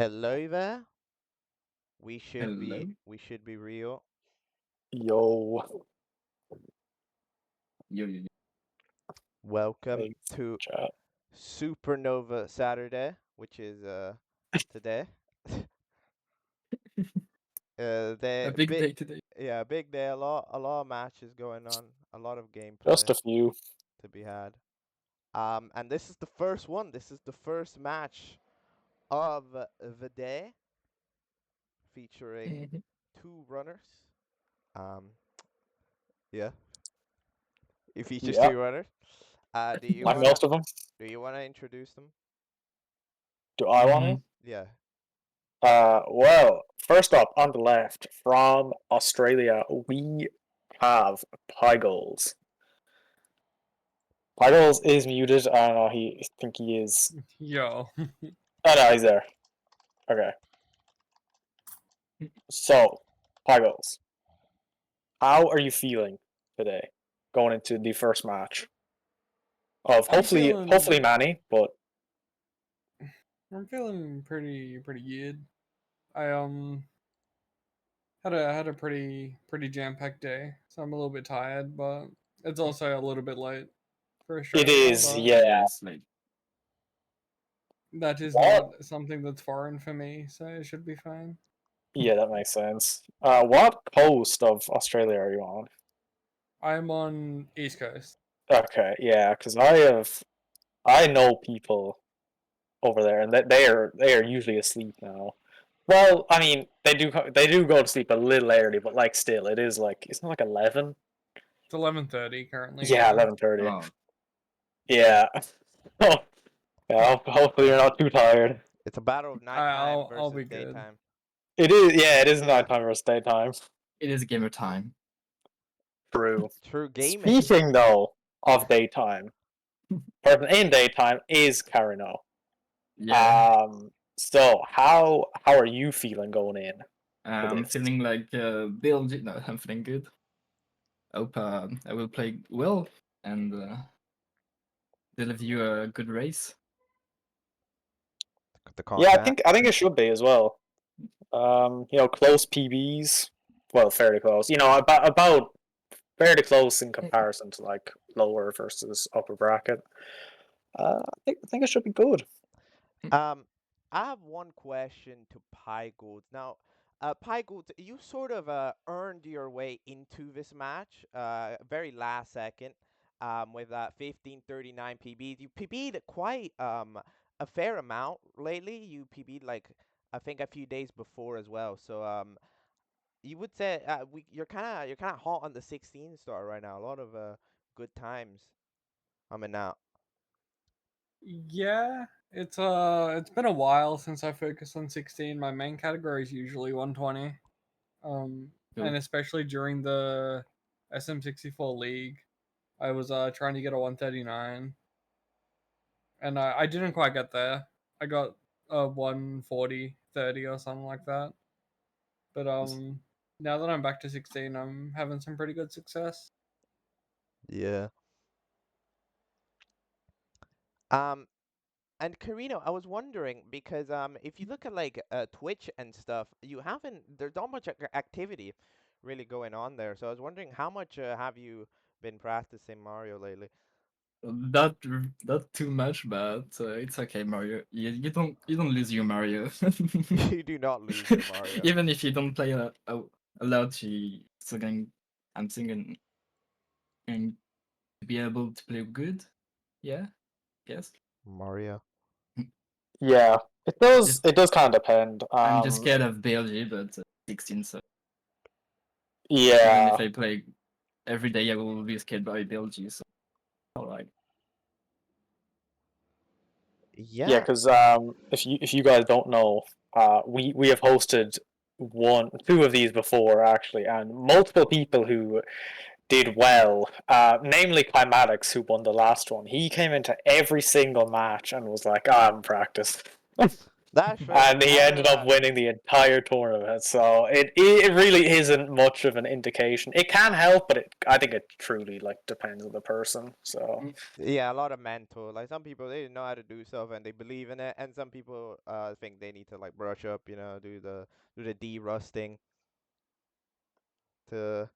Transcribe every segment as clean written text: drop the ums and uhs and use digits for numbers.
Hello there. We should Hello. be we should be real. Yo, Yo. Welcome thanks, to chat. Supernova Saturday, which is today. A The big big day today. yeah, big day. A lot of matches going on. A lot of Just gameplay a few. to be had. And this is the first one. This is the first match of the day, featuring Mhm. two runners. Um, yeah, it features Yeah, two runners. Do you like wanna most of them. do you wanna introduce them? Do I want Yeah. to? Well, first up on the left from Australia, we have piegolds. Piegolds is muted. I don't know. I think he is. Yo. Oh no, he's there. Okay. So, piegolds, how are you feeling today, going into the first match of I'm hopefully feeling Manny, but I'm feeling pretty good. I had a pretty jam-packed day, so I'm a little bit tired, but it's also a little bit late for it Australia, is. but Yeah. it's like that is What? not something that's foreign for me, so it should be fine. Yeah, that makes sense. What coast of Australia are you on? I'm on East Coast. Okay, yeah, because I know people over there, and they are usually asleep now. Well, I mean, they do go to sleep a little early, but like still, it is like isn't it like 11? It's 11:30 currently, Yeah, yeah. 11:30. Oh, Yeah. Oh, yeah. Hopefully you're not too tired. It's a battle of nighttime I'll versus be good. daytime. It is. Yeah, it is nighttime versus daytime. It is gamer time. True. True gaming. Speaking though of daytime, person in daytime is Karyno. Yeah. So how are you feeling going in to I'm this? feeling like Bill. No, I'm feeling good. Hope I will play well and deliver you a good race. The Yeah, content. I think it should be as well. Close PBs. Well, fairly close. About fairly close in comparison to like lower versus upper bracket. I think it should be good. Um, I have one question to piegolds. Now, piegolds, you sort of earned your way into this match, very last second, with 1539 PBs. You PB'd quite a fair amount lately. You PB'd like I think a few days before as well. So you would say you're kind of hot on the 16 star right now. A lot of good times coming out. Yeah, it's been a while since I focused on 16. My main category is usually 120. And Cool. especially during the SM64 league, I was trying to get a 139, and I didn't quite get there. I got a 140, 30 or something like that. But now that I'm back to 16, I'm having some pretty good success. Yeah. Um, And Karyno, I was wondering because if you look at like Twitch and stuff, you haven't there's not much activity really going on there. So I was wondering how much have you been practicing Mario lately? Not too much, but it's okay, Mario. You don't lose your Mario. You do not lose your Mario. Even if you don't play a lot, you still going. I'm thinking and to be able to play good. Yeah, yes. Mario. Yeah, it does. Just It does kind of depend. I'm just scared of BLG, but 16. So even Yeah, if I play every day, I will be scared by BLG. So all right. yeah, Yeah. because if you guys don't know, we have hosted two of these before actually, and multiple people who did well. Namely Climatics, who won the last one. He came into every single match and was like, "Ah, I'm practiced." That's true. And he I ended remember up that. winning the entire tournament. So it really isn't much of an indication. It can help, but I think it truly like depends on the person. So Yeah, a lot of mental. Like some people they know how to do stuff and they believe in it, and some people think they need to like brush up, do the de-rusting to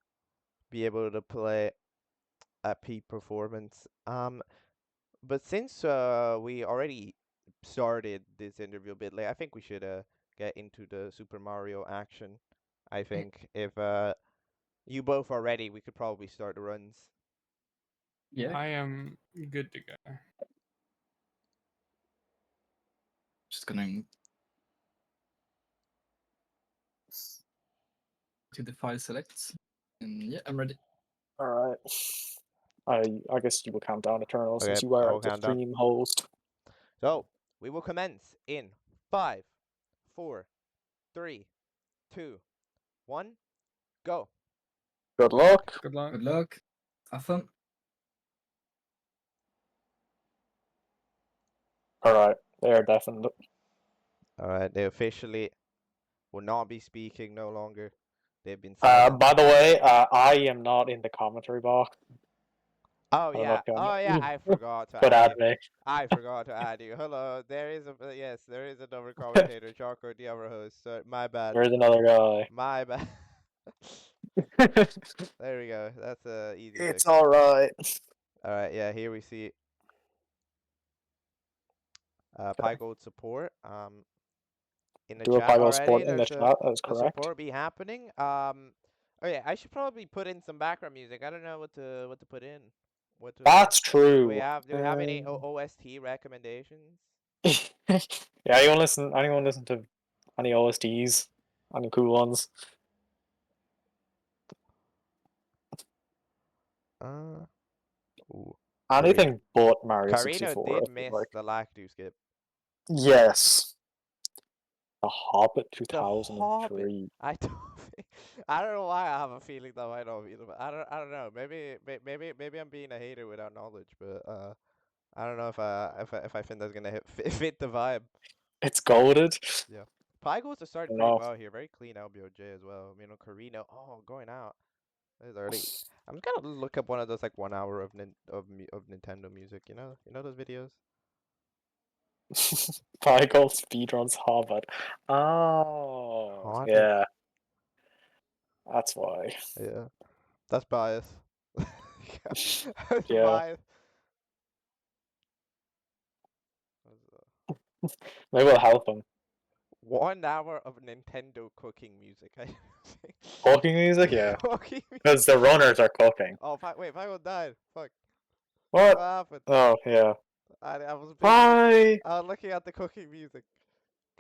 be able to play at peak performance. But since we already started this interview a bit late, I think we should get into the Super Mario action. I think if you both are ready, we could probably start the runs. Yeah, I am good to go. just gonna to the file selects. And yeah, I'm ready. all right. I guess you will count down Eternal Okay, since you I are will the count down. stream host. So we will commence in 5, 4, 3, 2, 1, go. Good luck. Good luck. Good luck. Have fun. All right, they are definitely. All right, they officially will not be speaking no longer. They've been silent. By the way, I am not in the commentary box. Oh I don't know yeah. if you Oh yeah. I forgot to could add add you. me. I forgot to add you. Hello. There is a yes. There is another commentator, Choco, the other host. My bad. There's another guy. My bad. There we go. That's a easy It's fix. all right. All right. Yeah. Here we see Pygold support. In the Do a chat Bible already. sport in the There's chat. That is the correct. support be happening. Oh yeah. I should probably put in some background music. I don't know what to put in. What to That's do we true. have any OST recommendations? Yeah, anyone listen to any OSTs? Any cool ones? Uh, ooh. Anything but Mario Karyno 64, did I feel miss like. the Lactu skip. Yes. The Hobbit The Hobbit. 2003. I don't think, I don't know why I have a feeling that might not be the. I don't know. Maybe I'm being a hater without knowledge, but I don't know if I think that's gonna fit the vibe. It's goaded. Yeah. Pygo's are started pretty No. well here. Very clean LBOJ as well. Karyno. Oh, going out. That is early. I'm just gonna look up one of those like 1 hour of Nintendo music. You know those videos. Pygol speedruns Hobbit. Oh, Hobbit. yeah. That's why. Yeah. That's bias. That's Yeah. bias. Maybe it'll help him. 1 hour of Nintendo cooking music. I think. Cooking music? Yeah. Cooking Because the runners are cooking. Oh, wait, Pyro died. Fuck. What What? happened? Oh, yeah. I was busy. Bye! I was looking at the cooking music.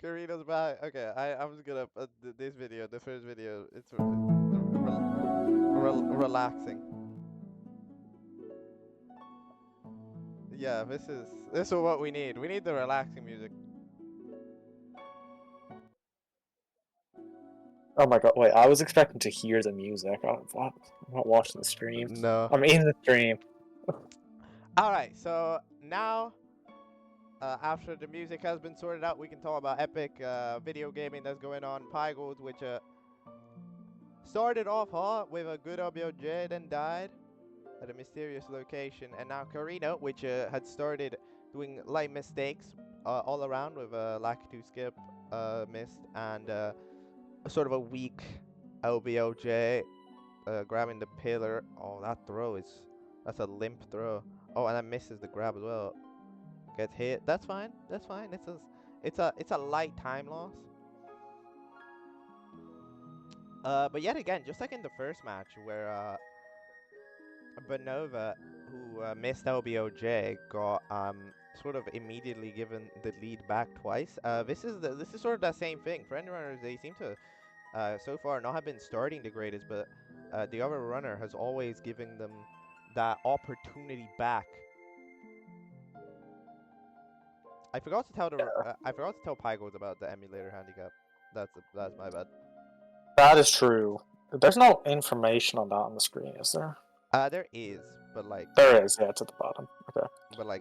Karyno's back. Okay, I'm just gonna this video, the first video. It's relaxing. Yeah, this is what we need. We need the relaxing music. Oh my god, wait, I was expecting to hear the music. Oh, what? I'm not watching the stream. No. I'm in the stream. All right, so now after the music has been sorted out, we can talk about epic video gaming that's going on. Pygold, which started off hot with a good OBOJ, then died at a mysterious location. And now Karyno, which had started doing light mistakes all around with a Lakitu skip missed and sort of a weak LBOJ grabbing the pillar. Oh, that's a limp throw. Oh, and that misses the grab as well. Gets hit. That's fine. That's fine. It's a light time loss. But yet again, just like in the first match where Banova, who missed LBOJ, got sort of immediately given the lead back twice. This is sort of that same thing. For end runners, they seem to so far not have been starting the greatest, but the other runner has always given them that opportunity back. I forgot to tell Pygold about the emulator handicap. That's my bad. That is true. There's no information on that on the screen, is there? There is, but like There is, yeah, it's at the bottom. Okay.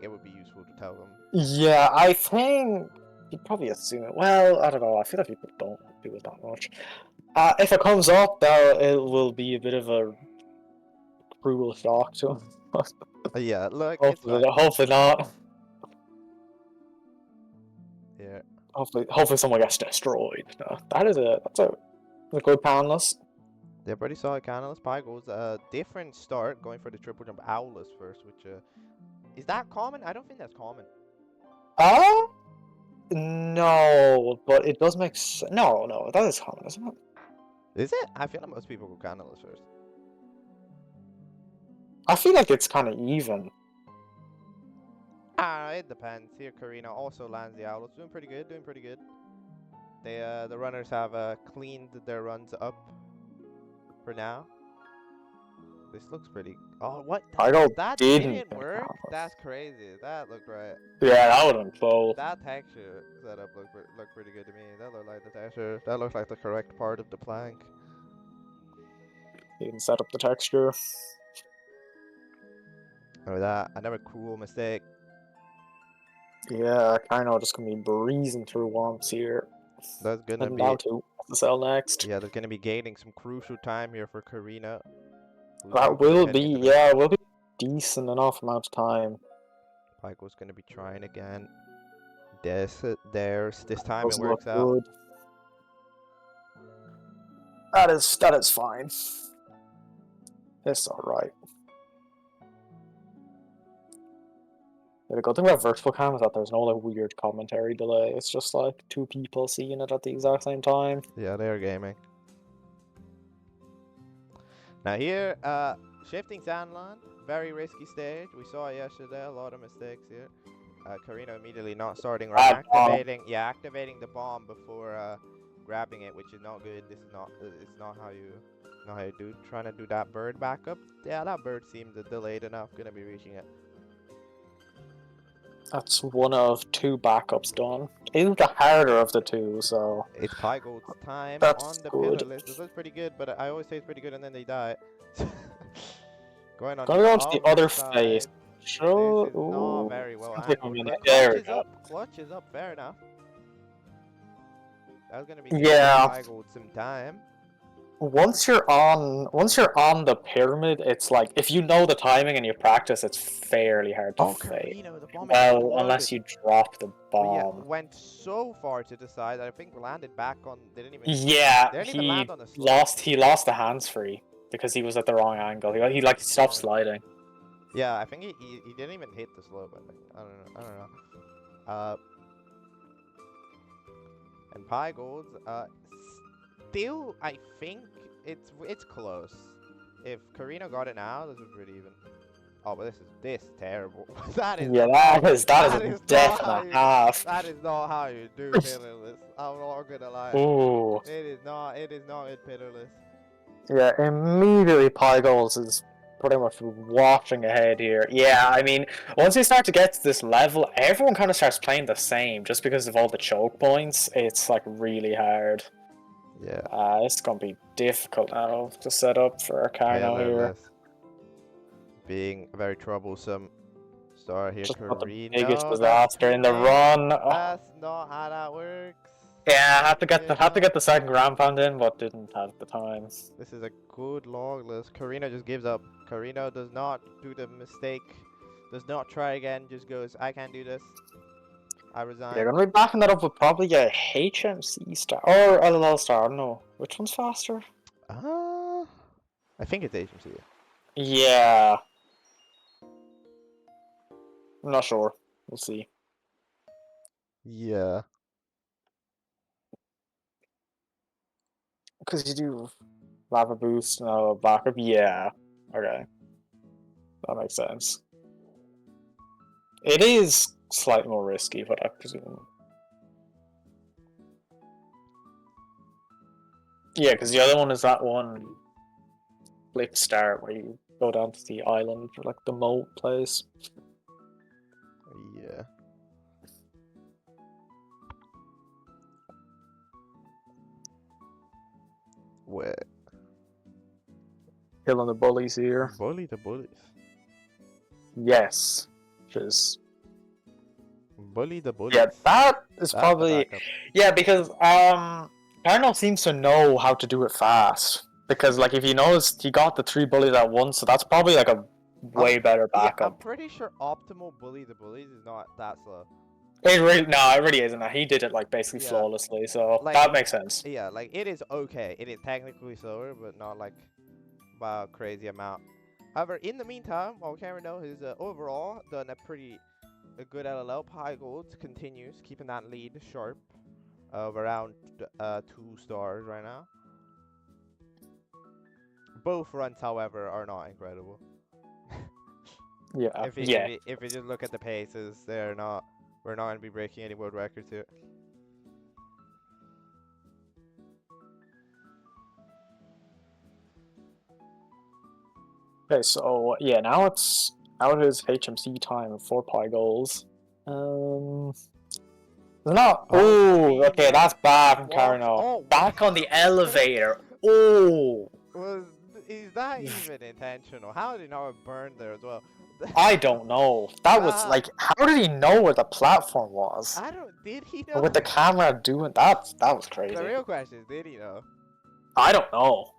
it would be useful to tell them. Yeah, I think you'd probably assume it. Well, I don't know. I feel like people don't do it that much. If it comes up, it will be a bit of a cruel shock to him. Yeah, look, it's Hopefully, fine. hopefully not. Yeah. Hopefully someone gets destroyed. No, that's a good panelist. Yeah, pretty solid Canalus. Piegolds, different start, going for the triple jump Owlus first, which, is that common? I don't think that's common. No, but it does make sense. No, that is common, isn't it? Is it? I feel like most people go Canalus first. I feel like it's kind of even. It depends. Here, Karyno also lands the Owlus. Doing pretty good, doing pretty good. They, the runners have, cleaned their runs up for now. This looks pretty. Oh, what? That didn't didn't work? Canalus. That's crazy. That looked right. Yeah, that would have been close. That texture setup looked pretty good to me. That looked like the texture. That looked like the correct part of the plank. You can set up the texture. Oh, that another cool mistake. Yeah, Karyno just gonna be breezing through Womps here. That's gonna And be. down to SSL next. Yeah, there's gonna be gaining some crucial time here for Karyno. That will be, yeah, will be decent enough amount of time. Pyko's gonna be trying again. This time it Doesn't works look out. good. That is fine. It's alright. Yeah, the good thing about virtual cam is that there's no like weird commentary delay. It's just like two people seeing it at the exact same time. Yeah, they're gaming. Now here, shifting Sandland, very risky stage. We saw it yesterday, a lot of mistakes here. Karyno immediately not starting right, activating the bomb before grabbing it, which is not good. This is not, it's not how you do. Trying to do that bird backup. Yeah, that bird seemed delayed enough. Gonna be reaching it. That's one of two backups done. Isn't the harder of the two, so It's Pygold's time that's on the good. pillar list. This looks pretty good, but I always say it's pretty good and then they die. Going on Gonna go to the other side. face. Sure. This is not very well It's gonna take a angled, minute. but There clutch we is go. up. Clutch is up. Fair enough. That's gonna be Yeah. Pygold some time. Once you're on the pyramid, it's like if you know the timing and you practice, it's fairly hard to fake. Karyno, the bomb Well, exploded. unless you drop the But yeah, bomb. went so far to the side that I think landed back on. They didn't even. Yeah, They didn't even he land on the slope. he lost the hands free because he was at the wrong angle. He like stopped sliding. Yeah, I think he didn't even hit the slope. I don't know. And Pygold, still, I think it's close. If Karyno got it now, this is pretty even. Oh, but this is terrible. That is a definite half. That is not how you do pillarless. I'm not gonna lie. Ooh. It is not good pillarless. Yeah, immediately Pygold is pretty much watching ahead here. Yeah, I mean, once you start to get to this level, everyone kind of starts playing the same just because of all the choke points. It's like really hard. Yeah. It's gonna be difficult now to set up for Karyno here. Being a very troublesome start here. Just got the Karyno, biggest disaster in the run. That's not how that works. Yeah, I had to get the second ground pound in, but didn't have the time. This is a good log list. Karyno just gives up. Karyno does not do the mistake. Does not try again. Just goes, I can't do this. I resign. You're gonna be backing that up with probably a HMC star or LLL star. I don't know which one's faster. I think it's HMC. Yeah, I'm not sure. We'll see. Yeah. Because you do lava boost, no backup. Yeah, okay, that makes sense. It is slightly more risky, but I presume. Yeah, because the other one is that one flip start where you go down to the island for like the moat place. Yeah. Wait. Killing the bullies here. Bully the bullies. Yes, which is Bully the bullies. Yeah, that is That's the probably backup. yeah because Karyno seems to know how to do it fast because like if you noticed he got the 3 bullies at once, so that's probably like a way better Yeah, I'm backup. pretty sure optimal bully the bullies is not that slow. It really isn't. He did it like basically Yeah. flawlessly, so Like- that makes sense. Yeah, like it is okay. It is technically slower, but not like by a crazy amount. However, in the meantime, while Karyno has overall done a good LLL, piegolds continues keeping that lead sharp of around 2 stars right now. Both runs, however, are not incredible. Yeah, If you, yeah. if you just look at the paces, we're not going to be breaking any world records here. Okay, so yeah, now it is HMC time for piegolds. Not. Oh, okay, Dreamer that's bad from walks- Karyno. oh, Back on the elevator. Oh, Is that even intentional? How did he not burn there as well? I don't know. That was like, how did he know where the platform was? I don't. Did he know? With the camera doing that was crazy. The real question is, did he know? I don't know.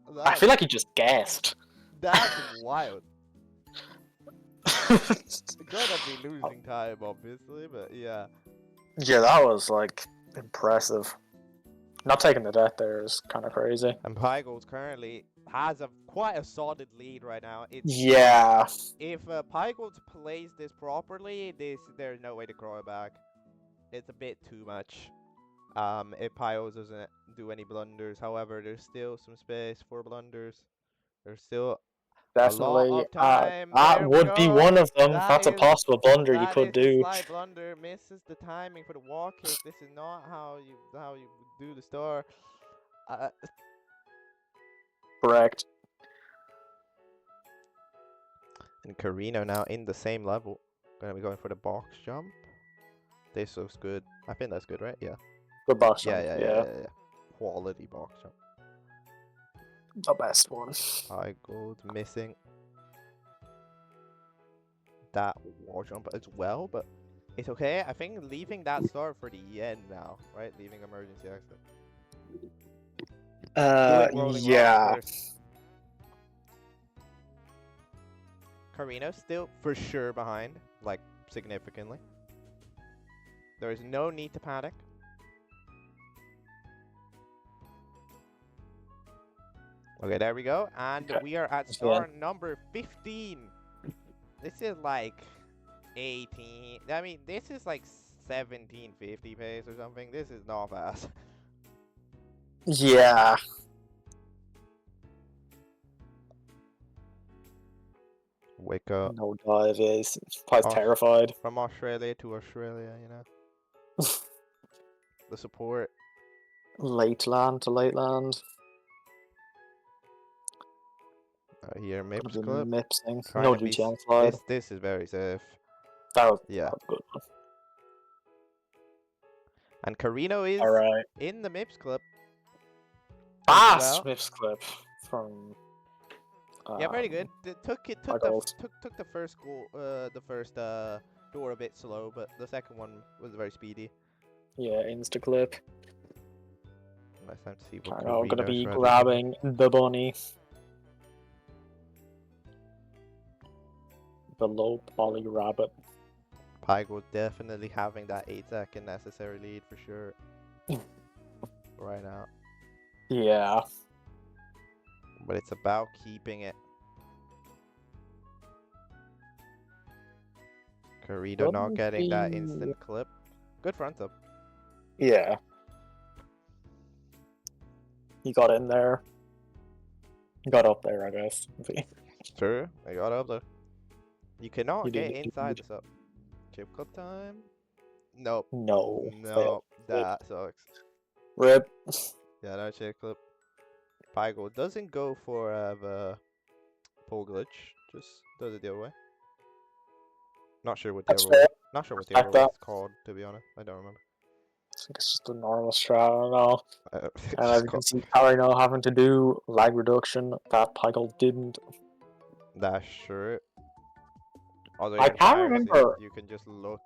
I That's, feel like he just guessed. that's wild. Gonna be losing time, obviously, but yeah. Yeah, that was like impressive. Not taking the death there is kind of crazy. And piegolds currently has quite a solid lead right now. Yeah. If piegolds plays this properly, there's no way to grow it back. It's a bit too much. If piegolds doesn't do any blunders, however, there's still some space for blunders. There's still Definitely. a lot of time. That There we would be go. one of them. That That's a is- possible blunder you That could is the do. slight blunder. Misses the timing for the walk kick. This is not how you do the star. Correct. And Karyno now in the same level. Gonna be going for the box jump. This looks good. I think that's good, right? Yeah. Good box Yeah, jump. yeah. Quality box jump. The best one. Piegolds missing that wall jump as well, but it's okay. I think leaving that start for the end now, right? Leaving emergency exit. Doing rolling Yeah. first. Karyno still for sure behind, like significantly. There is no need to panic. Okay, there we go. And Okay. we are at That's star number 15. This is like 18. I mean, this is like 1750 pace or something. This is not fast. Yeah. Wake up. No dive is. Probably Oh. terrified. From Australia to Australia, you know. The support. Late land to late land. Here, Mips Could've been clip. mipsing. Trying No to be GTN slide. This is very safe. That was Yeah. a good one. And Karyno is Alright. in the Mips clip. Ah, well. Smith's clip from. Yeah, pretty good. It took Piegolds. the first goal, the first door a bit slow, but the second one was very speedy. Yeah, insta clip. Nice time to see what I'm gonna Karyno's be ready. grabbing the bunny. The low poly rabbit. Piegolds definitely having that 8-second necessary lead for sure. Right now. Yeah. But it's about keeping it. Karyno not Wouldn't getting that be- instant clip. Good front up. Yeah. He got in there. He got up there, I guess. Sure, I got up there. You cannot You get did inside indeed. this up. Chip clip time? Nope. No. No, that sucks. Rip. Yeah, no chip clip. Pygo doesn't go for the pole glitch, just does it the other way. Not sure what the That's other way. fair. Not sure what the Respect other way that. is called, to be honest. I don't remember. I think it's just a normal strat, I don't know. It's And as you can see, Karyno having to do lag reduction that Pygol didn't. That's sure. Although I in can't Fire Sim, remember. you can just look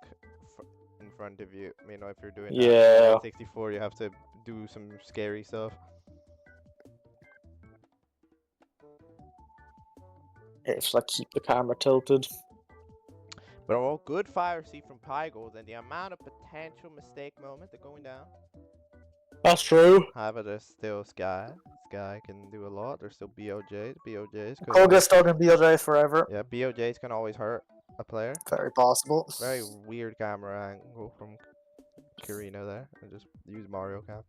front of you. You know, if you're doing Yeah. 64, you have to do some scary stuff. It's like keep the camera tilted. But all good fire see from piegolds, and the amount of potential mistake moment they're going down. That's true. However, there's still Sky. Sky can do a lot. There's still BOJs. BOJs could Koga's always, stuck in BLJ forever. yeah, BOJs can always hurt a player. Very possible. Very weird camera angle from Karyno there. I just use Mario Cam.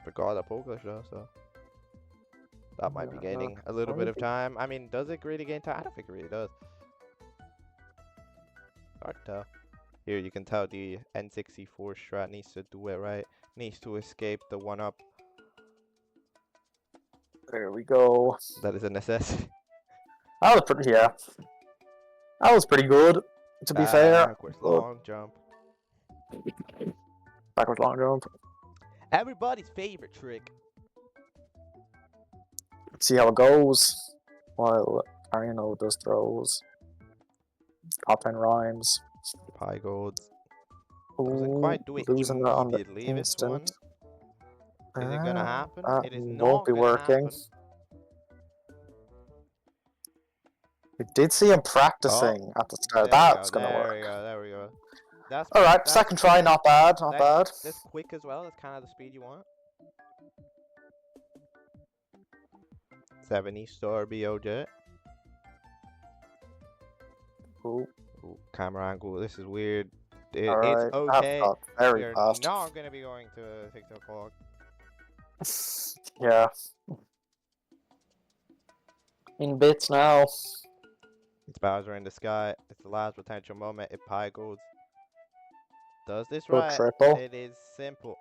Forgot that Polish though, so that might be gaining a little bit of time. I mean, does it really gain time? I don't think it really does. Hard to tell. Here you can tell the N64 strat needs to do it right. Needs to escape the 1-up. There we go. That is a necessity. That was pretty. Yeah. That was pretty good. To be fair. Backwards long jump. Backwards long jump. Everybody's favorite trick. See how it goes. While Karyno does throws. Top 10 rhymes. Piegolds. Ooh, Doesn't quite do it losing that on the immediately. This one. instant. Is it gonna happen? That It is won't not be gonna working. happen. We did see him practicing at the start. There we That's go, gonna there work. we go, there we go. That's Alright, that's second try, not bad, not bad. That's quick as well. That's kind of the speed you want. 70 star BOJ. Ooh, Ooh, camera angle. This is weird. It's alright, okay. that's very We're fast. not gonna be going to TikTok vlog. Yeah. In bits now. It's Bowser in the sky. It's the last potential moment. If Piegolds does this Good right, triple. it is simple.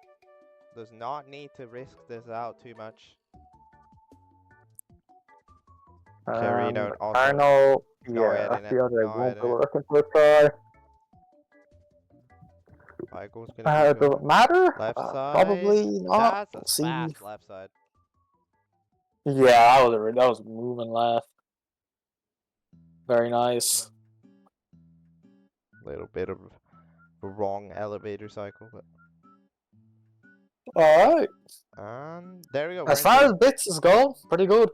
Does not need to risk this out too much. Karyno also. Karyno, No, yeah, edit it. the other No, won't edit be it. working for a try. Piegolds gonna be Does it matter? left side. Probably not. That's a We'll see. fast left side. Yeah, that was moving left. Very nice. Little bit of a wrong elevator cycle, but Alright. and there we go. As far as bits go, pretty good.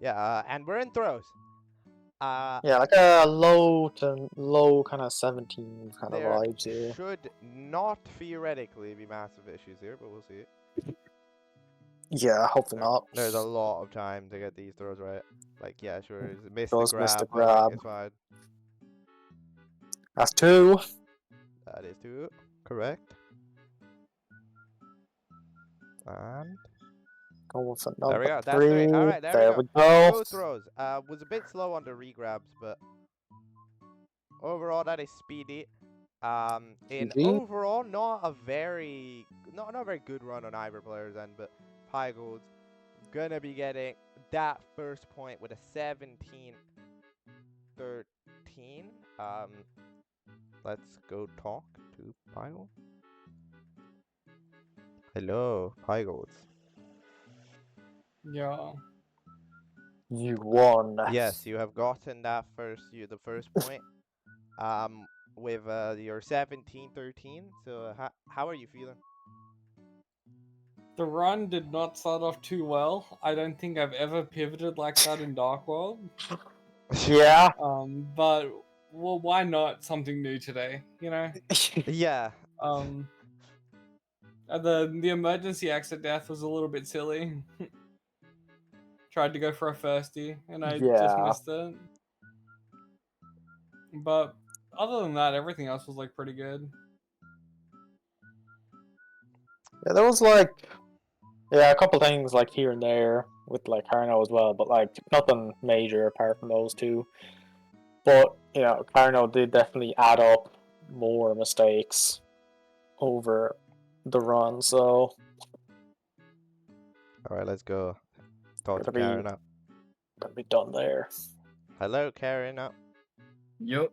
Yeah, and we're in throws. Yeah, like a low kind of 17 kind of There vibes here. should not theoretically be massive issues here, but we'll see. Yeah, hopefully not. There's a lot of time to get these throws right. Like, yeah, sure, he's missed Does the miss grab, the but like, grab. it's fine. That's 2. That is 2, correct. And Going for there we go. number That's 3. 3. All right, There we go. go. Both throws. Was a bit slow on the regrabs, but overall that is speedy. In GG. overall, not a very good run on either player's end, but Piegolds gonna be getting that first point with a 17-13. Let's go talk to Piegolds. Hello, Piegolds. Yeah. You won. Yes, you have gotten that the first point. With your 17-13. So how are you feeling? The run did not start off too well. I don't think I've ever pivoted like that in Dark World. Yeah. But well, why not something new today? You know. Yeah. The emergency exit death was a little bit silly. Tried to go for a firstie and I just missed it. But other than that, everything else was like pretty good. Yeah, there was like, a couple things like here and there with like Karyno as well, but like nothing major apart from those two. But you know, Karyno did definitely add up more mistakes over the run, so All right, let's go. Talk to Gonna be- Karyno. gonna be done there. Hello, Karyno. Yup.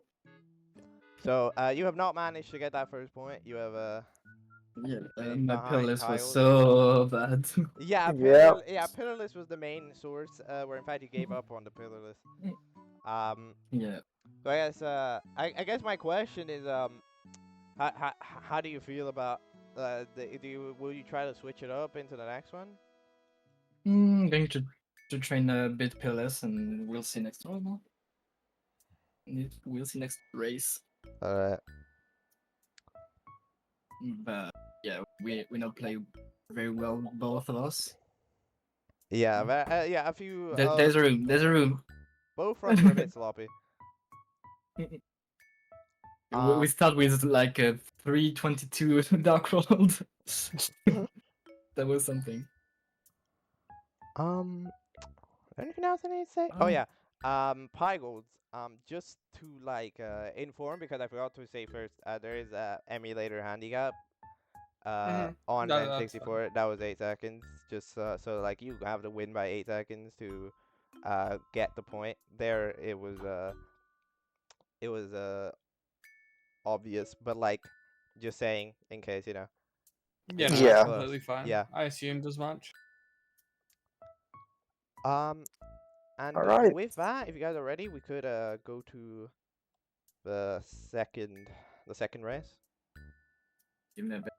So you have not managed to get that first point. You have Yeah, been my behind playlist was tiles. so bad. Yeah, Yeah. pillarless was the main source. Where in fact you gave up on the pillarless. Yeah. So I guess I guess my question is How do you feel about will you try to switch it up into the next one? Going to train a bit PLS, and we'll see next round. We'll see next race. Alright. But yeah, we not play very well, both of us. Yeah, yeah, a few There's a room. There's a room. both runs were a bit sloppy. We start with like a 322 Dark World. That was something. Anything else I need to say? Oh yeah. Piegolds. Just to like inform because I forgot to say first. There is a emulator handicap. On No, that's N64, that was 8 seconds. Just so like you have to win by 8 seconds to get the point. There it was obvious, but like just saying in case Yeah, it's no, really that's Yeah. close. completely fine. Yeah. I assumed as much. And All right. with that, if you guys are ready, we could go to the second race. Give me a bit.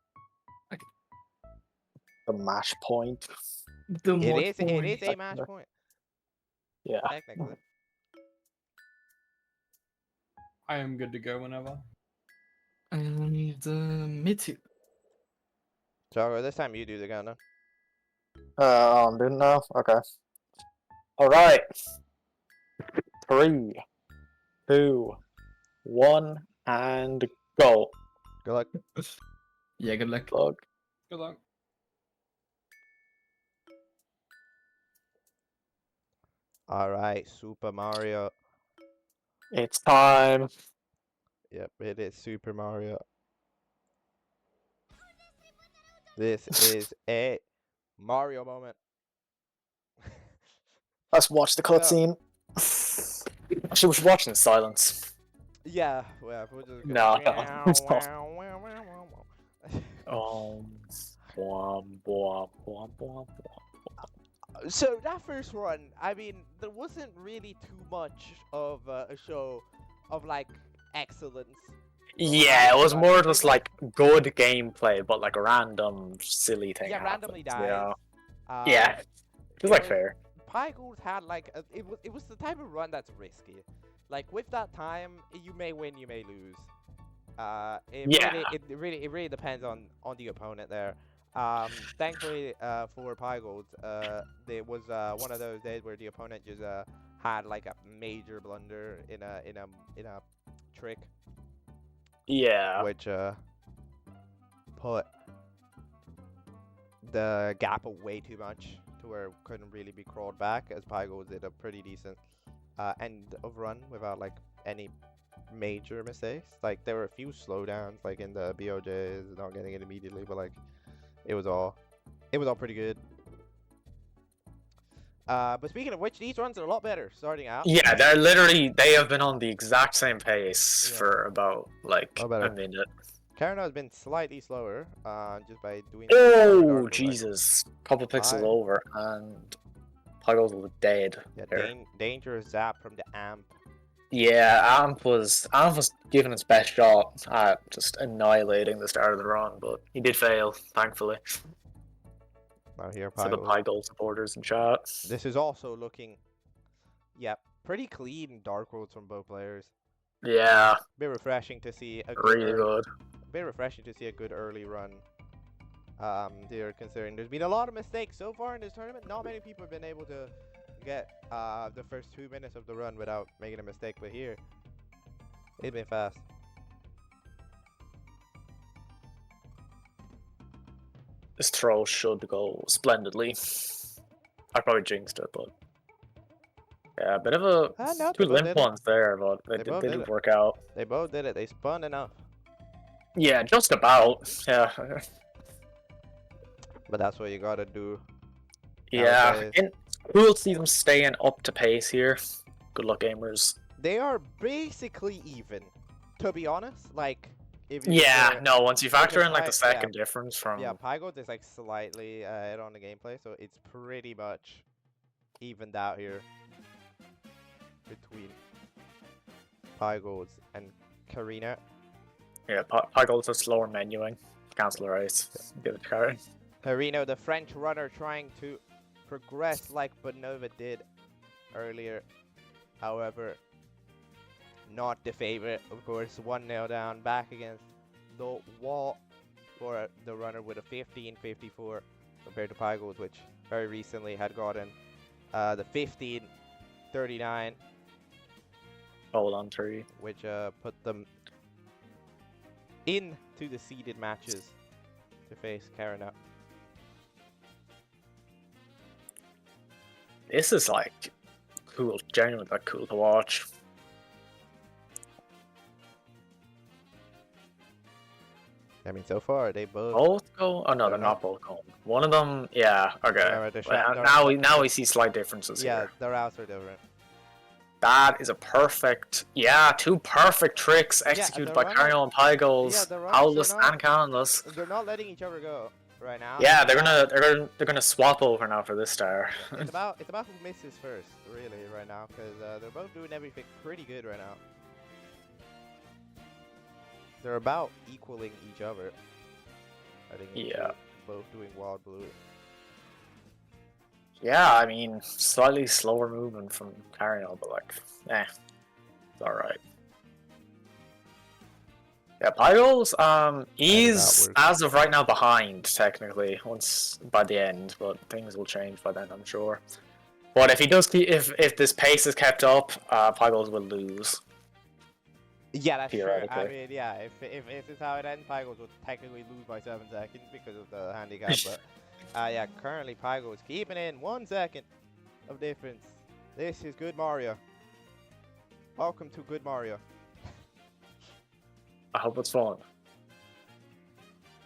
The match point. The It mod is point. a match point Yeah. technically. I am good to go whenever. And me too. So this time you do the countdown. I'm doing now. Okay. All right. 3, 2, 1, and go. Good luck. Yeah, good luck. Plug. Good luck. All right, Super Mario. It's time. Yep, it is Super Mario. This is a Mario moment. Let's watch the cutscene. Actually, we should watch in silence. Yeah, well, we're just No, gonna... it's not. Bwah, bwah, bwah, bwah, bwah. So that first run, I mean, there wasn't really too much of a show of like excellence. Yeah, it was more just like good gameplay, but like a random silly thing. Yeah, randomly happens, dies. Yeah, it's like fair. Piegolds had like it was the type of run that's risky. Like with that time, you may win, you may lose. It really depends on the opponent there. Thankfully for Piegolds, there was one of those days where the opponent just had like a major blunder in a trick. Yeah. Which put the gap way too much to where it couldn't really be crawled back, as Piegolds did a pretty decent end of run without like any major mistakes. Like there were a few slowdowns like in the BOJs, not getting it immediately, but like it was all pretty good. But speaking of which, these runs are a lot better starting out. Yeah, they have been on the exact same pace for about like a minute. Karyno has been slightly slower, just by doing. Oh Jesus! Couple pixels over, and Piegolds was dead. Yeah, dangerous zap from the amp. Yeah, Amp was giving his best shot at just annihilating the start of the run, but he did fail, thankfully. Now here, So the Piegolds supporters in chat. This is also looking, pretty clean Dark Worlds from both players. Yeah. Bit refreshing to see a really good. Bit refreshing to see a good early run. There, considering there's been a lot of mistakes so far in this tournament. Not many people have been able to get the first 2 minutes of the run without making a mistake, but here it's been fast. This throw should go splendidly. I probably jinxed it, but yeah, a bit of a two limp ones there, but they didn't work out. They both did it. They spun enough. Yeah, just about. Yeah. But that's what you gotta do. Yeah, and cool to see them staying up to pace here. Good luck, gamers. They are basically even, to be honest. Like, if you once you factor in like the second difference from Piegolds is like slightly ahead on the gameplay, so it's pretty much evened out here between Piegolds and Karyno. Yeah, piegolds are slower menuing. Cancel the race. Give it to Karyno. Karyno, the French runner, trying to progress like Supernova did earlier. However, not the favorite, of course. 1-0 down, back against the wall for the runner with a 15.54 compared to piegolds, which very recently had gotten the 15.39, Hold on 3. which put them into the seeded matches to face Karyno. This is like cool, genuinely like cool to watch. I mean, so far they both. Both go? Oh no, I they're don't not both going. One of them, yeah, okay. Remember, the Well, shot- now we see slight differences Yeah, here. the routes are different. That is a perfect, yeah, 2 perfect tricks executed the by runner- Karyno and piegolds. Yeah, the runners Howless are not- and Canonless. They're not letting each other go right now. Yeah, It's they're gonna swap over now for this star. It's about who misses first, really, right now, because they're both doing everything pretty good right now. They're about equaling each other. I think. Yeah. Both doing wild blue. Yeah, I mean, slightly slower movement from Karyno, but like, it's alright. Yeah, piegolds, he's, work? as of right now, behind, technically, once, by the end, but things will change by then, I'm sure. But if he does keep, if this pace is kept up, piegolds will lose. Yeah, that's true. I Theoretically. mean, yeah, if this is how it ends, piegolds will technically lose by 7 seconds because of the handicap, but yeah, currently piegolds keeping in 1 second of difference. This is Good Mario. Welcome to Good Mario. I hope it's fun.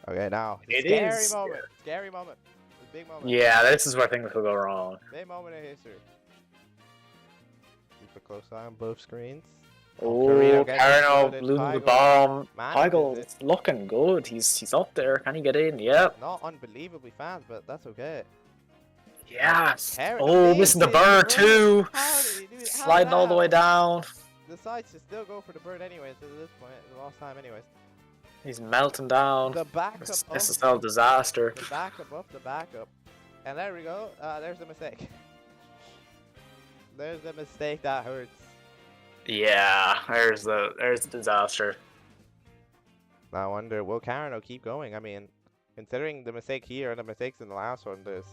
Okay, now It scary is, moment. Scary moment. A big moment. Yeah, this is where things will go wrong. Big moment in history. Keep a close eye on both screens. Oh, Karyno gets Karyno exploded, losing the piegolds bomb. manages Piegolds it. looking good. He's up there. Can he get in? Yep. Not unbelievably fast, but that's okay. Yes. Karyno Oh, missing the misses, bird bro. too. How did he do it? How Sliding all the way now? down. Decides to still go for the bird anyways at this point. It's the last time anyways. He's melting down. The backup This of SSL disaster. the backup of the backup. And there we go. There's the mistake. There's the mistake that hurts. Yeah, there's the disaster. I wonder, will Karyno keep going? I mean, considering the mistake here and the mistakes in the last one, this is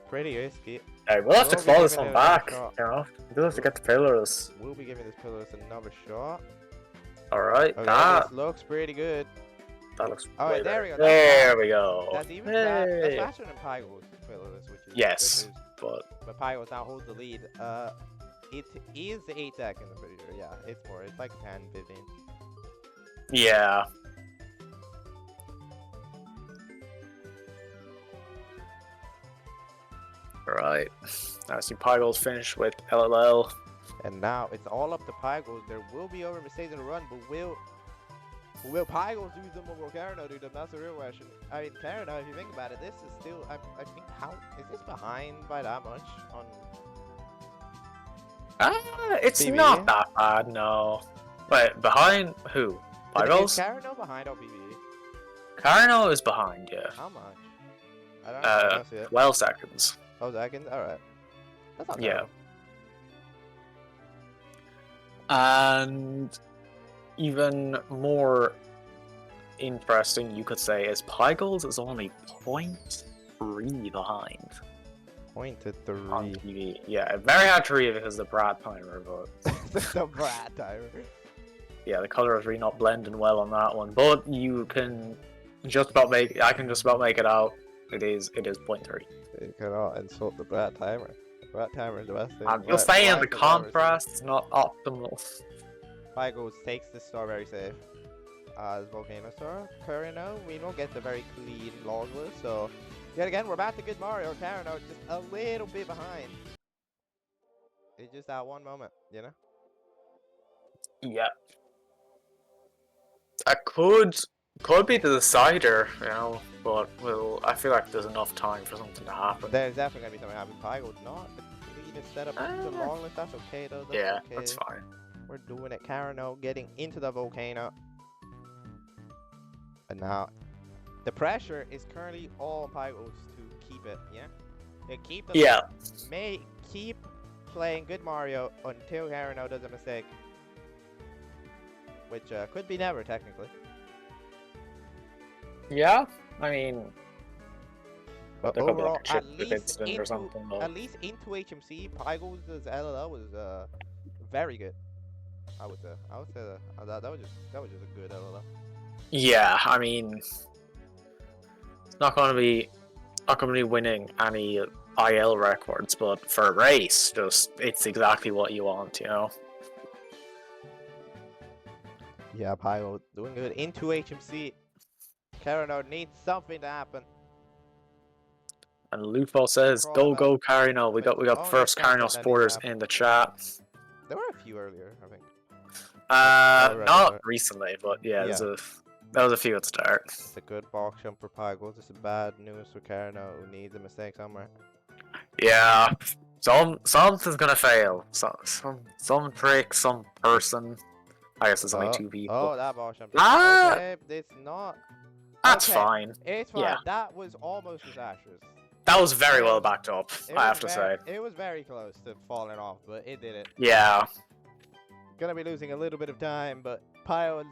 pretty risky. Hey, we'll have to We'll be claw this giving one it another back. shot. You know, we'll have to get the pillars. We'll be giving this Pillars another shot. All right, Okay, that this looks pretty good. looks. All way right, there we better. go. That's There fast. we go. That's even fast. That's Hey. faster than piegolds Pillars, which is Yes, good news. but But piegolds now holds the lead. It is 8 seconds, I'm pretty sure. Yeah, it's more. It's like 10, 15. yeah. All right. Now see piegolds finish with LLL. And now it's all up to piegolds. There will be over mistakes in the run, but will piegolds do them or will Karyno do them? That's the real question. I mean, Karyno, if you think about it, this is still. I think how is this behind by that much on? It's PB? not that bad, no. Wait, behind who? Is Piegolds? Karyno behind on PB? Karyno is behind, yeah. How much? I don't know. I don't see it. 12 seconds. Oh, seconds. All right. That's not Yeah. terrible. And even more interesting, you could say, is piegolds is only 0.3 behind Point to on 3. TV. Yeah, very hard to read because of the Brad timer, but The Brad timer. yeah, the color is really not blending well on that one. But you can just about make. I can just about make it out. It is 0.3. You cannot insult the Brad timer. The Brad timer is the best thing. I'm just saying the contrast is not optimal. piegolds takes the star very safe. As Volcano Star. Karyno, we don't get the very clean logless, so yet again we're back to Good Mario. Karyno just a little bit behind. It's just that one moment, you know? Yeah. That could be the decider, you know, but I feel like there's enough time for something to happen. There's definitely gonna be something happening. Piegolds not the cleanest setup into the longless. That's okay though. That's Yeah, okay. that's fine. We're doing it. Karyno getting into the volcano. And now, the pressure is currently all on piegolds to keep it, yeah? To keep the Yeah. lead. Keep playing good Mario until Karyno does a mistake. Which could be never, technically. Yeah, I mean, But there could be like overall, a chip incident or something. Though. at least into HMC, piegolds' LLO was very good. I would say. That was just a good LLO. Yeah, I mean, it's not going to be winning any IL records, but for a race, just it's exactly what you want, you know. Yeah, Pyro doing good into HMC. Karyno needs something to happen. And Lupo says, Crawl "Go about. go Karyno! We got Oh, the first that's something Karyno that needs to supporters happen. in the chat." There were a few earlier, I think. Not recently, but yeah, there was a few at the start. It's a good box jump for piegolds. It's a bad news for Karyno, who needs a mistake somewhere. Yeah, something's gonna fail. Some trick, some person. I guess there's only two people. Oh, that box jump. Ah! Okay, it's not. That's Okay, fine. It's fine. Yeah. That was almost disastrous. That was very well backed up, I have to say. It was very close to falling off, but it did it. Yeah. Gonna be losing a little bit of time, but Pyro,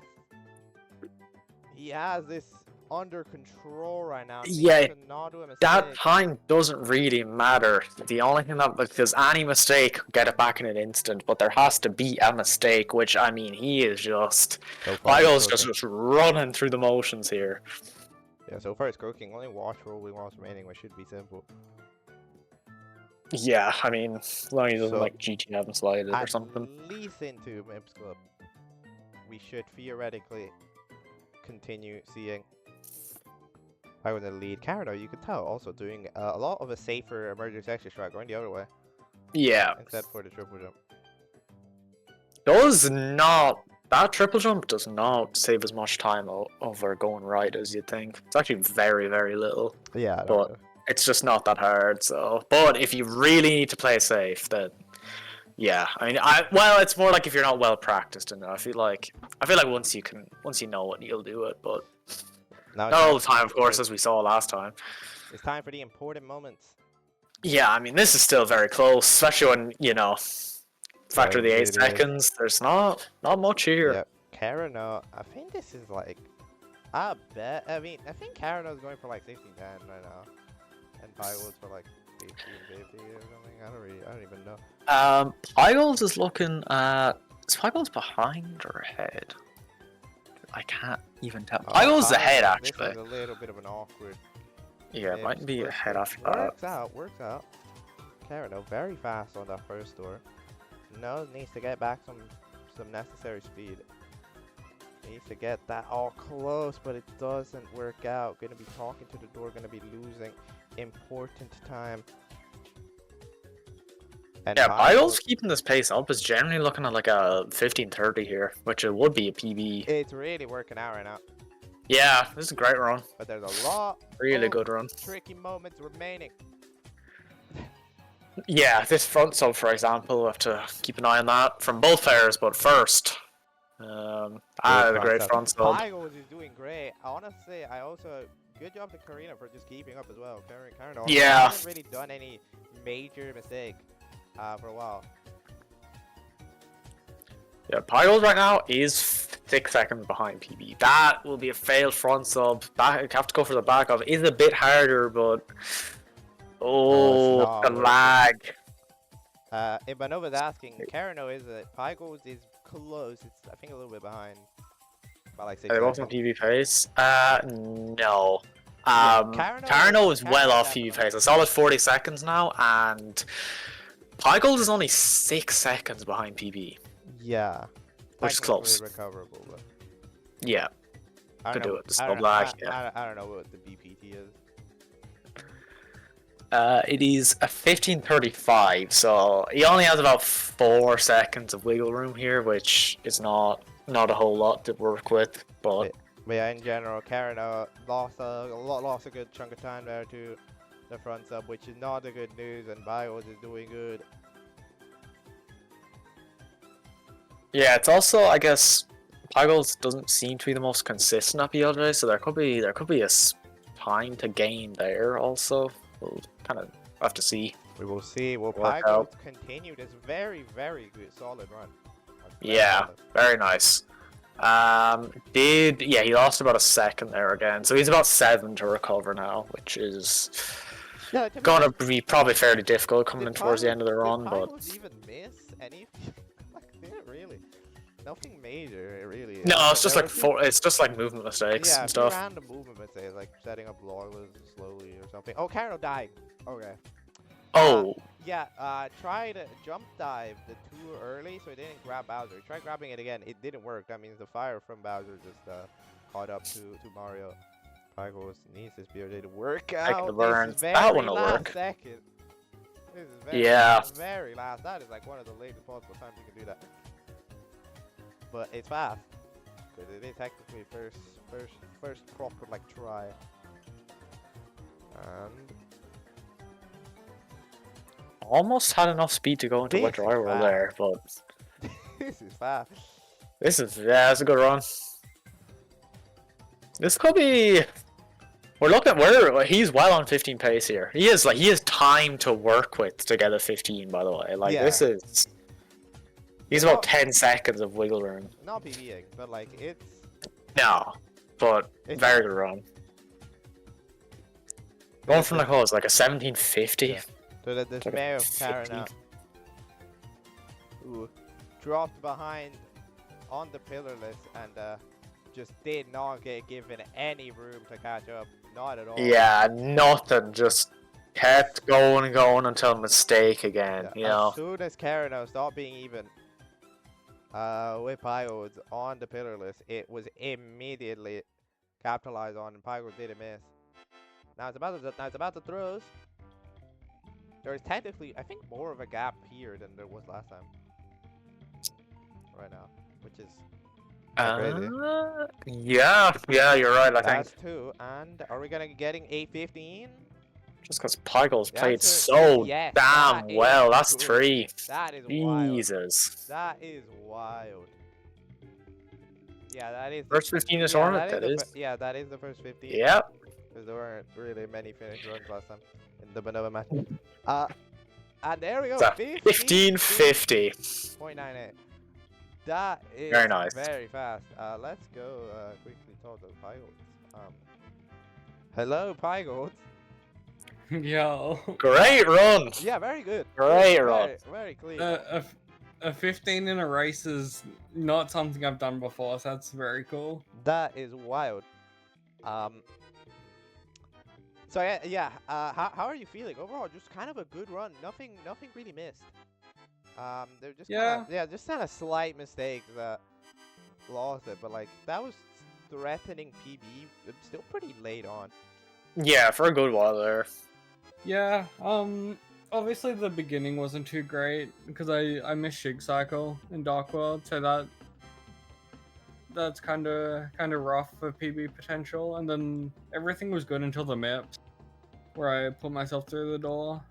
he has this under control right now. Yeah, not do a mistake. that time doesn't really matter. The only thing that, because any mistake, get it back in an instant, but there has to be a mistake, which, I mean, he is just... Pyro's just running through the motions here. Yeah, so far it's cooking. Only watch rolling whilst remaining, which should be simple. Yeah, I mean, as long as he doesn't like GTM and slide it or something. At least into Mips Club, we should theoretically continue seeing Pyro in the lead. Karyno, you could tell, also doing a lot of a safer emergency extra strike, going the other way. Yeah. Instead for the triple jump. That triple jump does not save as much time over going right as you'd think. It's actually very, very little. Yeah, but it's just not that hard. So, but if you really need to play safe, then yeah. I mean, well, it's more like if you're not well practiced enough. I feel like once you know it, you'll do it. But not all the time, of course, as we saw last time. It's time for the important moments. Yeah, I mean, this is still very close, especially when factor the 8 seconds. There's not much here. Yeah, Karyno, I think this is like, I think Karyno's going for like 16-10 right now, and piegolds for like 15-50 or something. I don't even know. Piegolds is looking at, is Piegolds behind or ahead? I can't even tell. Piegolds is ahead actually. This is a little bit of an awkward. Yeah, it might be ahead after that. Works out. Karyno very fast on that first door. Needs to get back some necessary speed. Needs to get that all close, but it doesn't work out. Gonna be talking to the door, gonna be losing important time. And yeah, piegolds keeping this pace up is generally looking at like a 15:30 here, which it would be a PB. It's really working out right now. Yeah, this is a great run. But there's a lot really good run. Tricky moments remaining. Yeah, this front sub, for example, we'll have to keep an eye on that from both players. But first, a great front sub. Piegolds is doing great. Honestly, good job to Karyno for just keeping up as well. Karyno hasn't really done any major mistake for a while. Yeah, Piegolds right now is 6 seconds behind PB. That will be a failed front sub. Have to go for the back of. Is a bit harder, but. Oh, the lag. Ivanova's asking, Karyno piegolds is close. It's, I think, a little bit behind. By like 6 Are they both on PB pace? No. Karyno is well off PB pace. A solid 40 seconds now, and piegolds is only 6 seconds behind PB. Yeah. Which is close. Recoverable, but... Yeah. Could do it. I don't know what the BPT is. It is a 15:35, so he only has about 4 seconds of wiggle room here, which is not a whole lot to work with. But yeah, in general, Karyno lost a good chunk of time there to the front sub, which is not the good news, and piegolds is doing good. Yeah, it's also, I guess, Piegolds doesn't seem to be the most consistent at PLJ, so there could be a time to gain there also. We'll kind of have to see. We will see. Will Work out. Piegolds continue this very, very good, solid run? Very Yeah, solid. very nice. He lost about a second there again, so he's about 7 to recover now, which is Yeah, to be gonna honest, be probably fairly difficult coming in did towards the end of the run, did but Piegolds even miss any? Like, didn't really. Nothing major, really. no, it's just there like were a few- it's just like movement mistakes yeah, and a few stuff. random movement mistakes, like setting up lawless slowly or something. Oh, Karyno died. Okay. Oh, Yeah, try to jump dive the too early so it didn't grab Bowser. Try grabbing it again. It didn't work. That means the fire from Bowser just caught up to Mario. Piegolds needs this BOJ to work out. the burn. This is very That one will last work. second. This is very, Yeah. very last. That is like one of the latest possible times you can do that. But it's fast. Because it is technically first proper like try. And almost had enough speed to go into This what dry is roll fast. there, but this is fast. it's a good run. This could be. He's well on 15 pace here. He has time to work with to get a 15. By the way, like Yeah. this is. He's Well, about 10 seconds of wiggle room. Not PBing, but like it's No, but It's very fast. good run. Going from like what was it, like a 1750. Yeah. to the despair of 15. Karyno, who dropped behind on the pillarless and just did not get given any room to catch up. Not at all. Yeah, nothing. Just kept going and going until mistake again. Yeah, You know. as soon as Karyno stopped being even with Piegolds on the pillarless, it was immediately capitalized on, and Piegolds didn't miss. Now it's about the throws. There is technically, I think, more of a gap here than there was last time. Right now, which is crazy. Yeah, you're right. I think That's 2, and are we gonna getting a 15? just because Piegolds The played answer is so yes, damn that is well. That's good. 3. That is wild. Jesus. That is wild. Yeah, that is First 15 is yeah, tournament. That the is. yeah, that is the first 15. Yep. Because there weren't really many finish runs last time in the Banova match. And there we go. It's a 1550. 0.98. That is Very nice. very fast. Let's go quickly talk to Piegolds. Hello, Piegolds. Yo. Great run. Yeah, very good. Great Very, run. very clean. A 15 in a race is not something I've done before, so that's very cool. That is wild. So yeah. How are you feeling overall? Just kind of a good run. Nothing really missed. They're just just kind of slight mistakes that lost it, but like that was threatening PB. It's still pretty late on. Yeah, for a good while there. Yeah, obviously the beginning wasn't too great because I missed Shig Cycle in Dark World, so that's kind of rough for PB potential. And then everything was good until the MIPS, where I put myself through the door.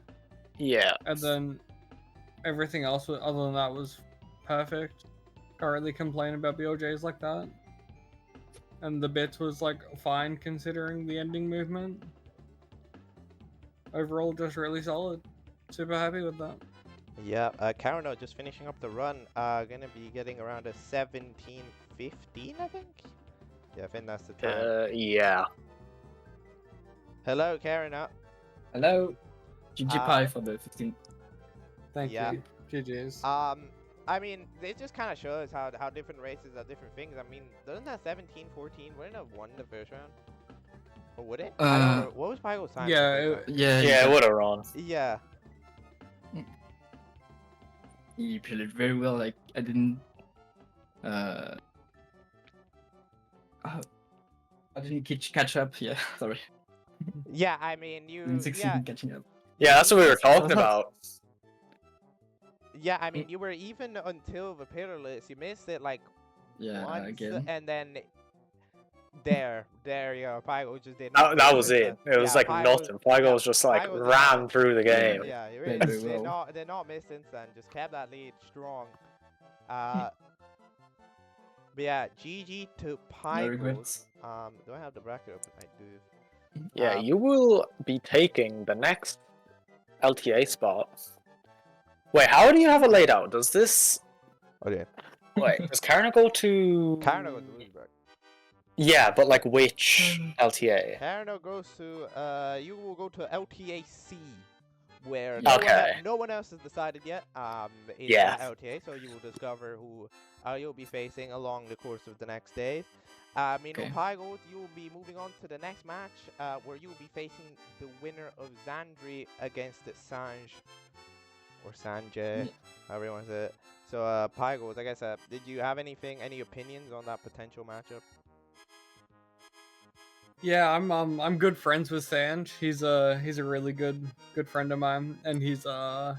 Yeah. And then everything else other than that was perfect. Can't really complain about BOJs like that. And the bits was like fine considering the ending movement. Overall, just really solid. Super happy with that. Yeah, Karyno just finishing up the run. Gonna be getting around a 17:15, I think. Yeah, I think that's the time. Yeah. Hello, Karyno. Hello. GG Pie for the 15. Thank Yeah. you. GG's. I mean, it just kind of shows how different races are different things. I mean, doesn't that 17-14 wouldn't have won the first round? Or would it? I don't know. What was Piegolds' time? Yeah, the first round? Yeah, it would have run. Yeah. He played it very well. Like I didn't catch up. Yeah, sorry. Yeah, I mean, you. Didn't succeed Yeah, in catching up. Yeah, that's what we were talking about. yeah. I mean, you were even until the pillarless. You missed it like Yeah, once, again. and then there you go. Piegolds just did. That was it. It was Yeah, like nothing. Piegolds just like Piegolds, ran through the game. Yeah, you Played really very well. did not miss since then. Just kept that lead strong. But yeah, GG to No Pygos. regrets. Do I have the bracket open? I do. Yeah, Um, you will be taking the next LTA spot. Wait, how do you have it laid out? Does this... Okay. Wait, does Karyno go to... Karyno goes to losers bracket. Yeah, but like which LTA? Karyno goes to you will go to LTAC, where Okay. no one else has decided yet. In Yeah. that LTA, so you will discover who you'll be facing along the course of the next days. Meanwhile, Okay. Pygold, you will be moving on to the next match, where you will be facing the winner of Zandri against Sanj or Sanjay, however you want to say it. So, Pygold, I guess, did you have any opinions on that potential matchup? Yeah, I'm good friends with Sanj. He's a really good friend of mine, and he's not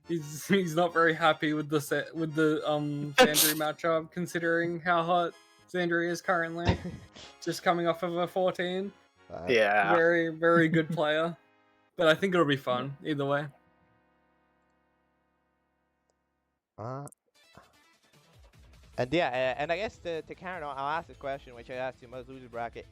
very happy with the Sandry matchup, considering how hot Sandry is currently. Just coming off of a 14. Yeah. Very good player. But I think it'll be fun either way. And yeah, and I guess to Karen, I'll ask this question, which I asked you most loser bracket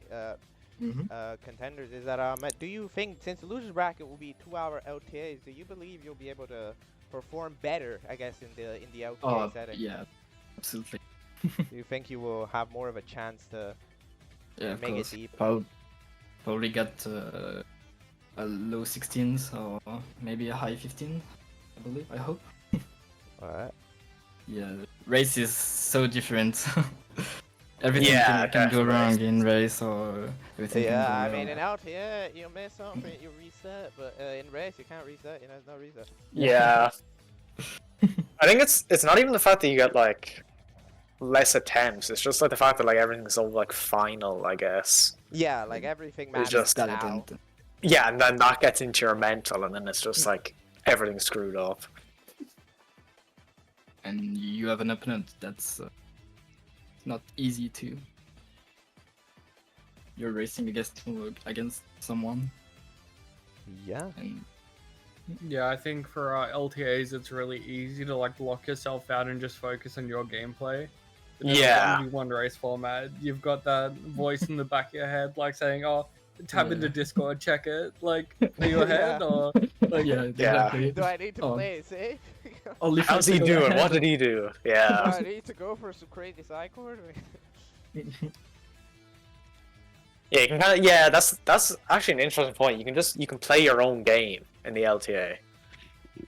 contenders, is that do you think, since the losers bracket will be 2-hour LTAs, do you believe you'll be able to perform better, I guess, in the LTA setting? Yeah, absolutely. Do you think you will have more of a chance to Yeah, of make course. it deep? Probably get a low 16s or maybe a high 15, I believe. I hope. Alright. Yeah, race is so different. Everything Yeah, can go wrong definitely. in race, or everything can Yeah, go I well. mean, in LTA, you miss something, you reset, but in race, you can't reset, there's no reset. Yeah. I think it's not even the fact that you get like less attempts. It's just like the fact that like everything's so like final, I guess. Yeah, like everything It's matters just now. Talent. Yeah, and then that gets into your mental, and then it's just like everything's screwed up. And you have an opponent that's not easy to. You're racing against someone, Yeah. and Yeah, I think for LTAs, it's really easy to like lock yourself out and just focus on your gameplay. But in Yeah. a 1v1 race format, you've got that voice in the back of your head, like saying, "Oh, tab into Discord, check it." Like, are you ahead or like? yeah, exactly. Do I need to Oh. play it safe? Only How's he first doing? ahead. What did he do? Do Yeah. I need to go for some crazy side chord? Yeah, you can kind of. Yeah, that's actually an interesting point. You can play your own game in the LTA.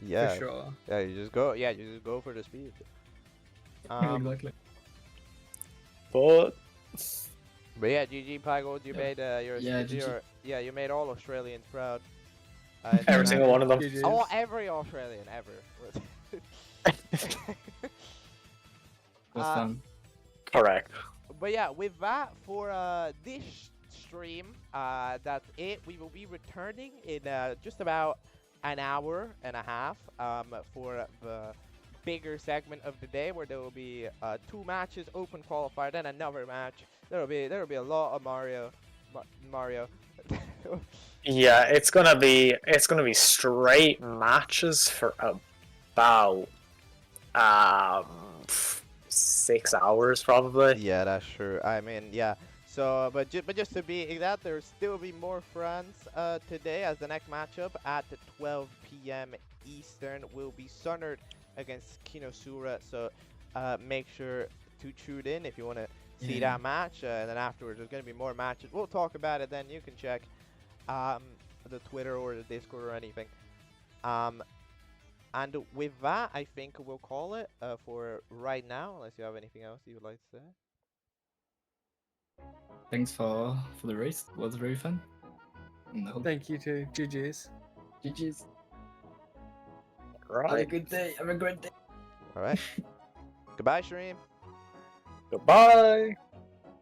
Yeah. For sure. Yeah, you just go. Yeah, you just go for the speed. Exactly. But But yeah, GG Pygold, you made Yeah, GG. you made all Australians proud. every single one of them. GGs. Oh, every Australian ever. Was fun. Correct. But yeah, with that, for this stream, that's it. We will be returning in just about an hour and a half for the bigger segment of the day, where there will be 2 matches, open qualifier, then another match. There will be a lot of Mario. Yeah, it's gonna be straight matches for about 6 hours probably. Yeah, that's true. I mean, yeah. So, but just to be exact, there will still be more France today, as the next matchup at 12 p.m. Eastern will be Sunnerd against Kinosura. So, make sure to tune in if you want to see that match. And then afterwards, there's going to be more matches. We'll talk about it then. You can check the Twitter or the Discord or anything. And with that, I think we'll call it for right now, unless you have anything else you would like to say. Thanks for the race. It was very fun. And I hope Thank you too. GGs. GG's. Have a Right. good day. Have a great day. All right. Goodbye, Shreem. Goodbye.